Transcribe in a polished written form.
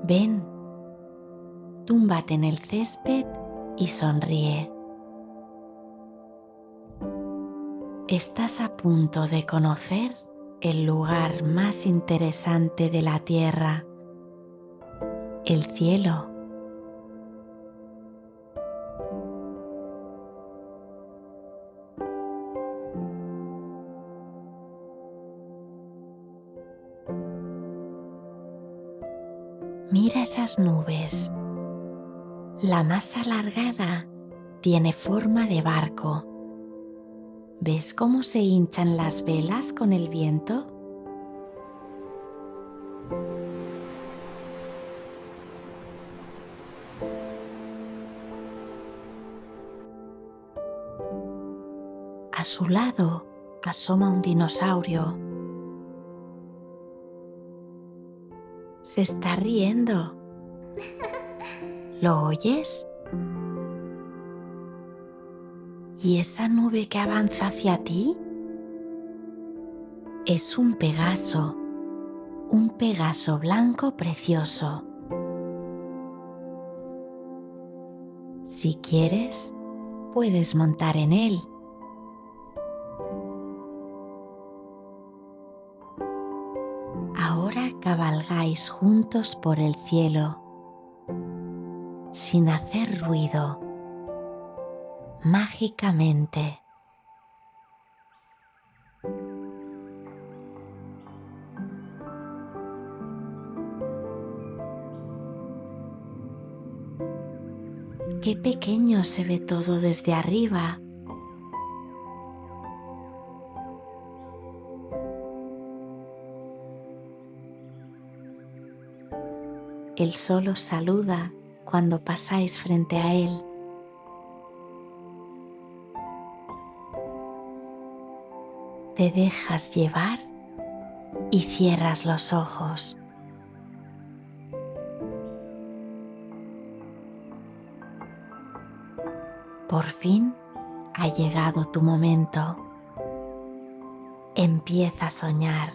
Ven, túmbate en el césped y sonríe. Estás a punto de conocer el lugar más interesante de la Tierra, el cielo. Mira esas nubes. La más alargada tiene forma de barco. ¿Ves cómo se hinchan las velas con el viento? A su lado asoma un dinosaurio. Se está riendo. ¿Lo oyes? ¿Y esa nube que avanza hacia ti? Es un Pegaso blanco precioso. Si quieres, puedes montar en él. Ahora cabalgáis juntos por el cielo, sin hacer ruido, mágicamente. Qué pequeño se ve todo desde arriba. Él solo saluda cuando pasáis frente a él. Te dejas llevar y cierras los ojos. Por fin ha llegado tu momento. Empieza a soñar.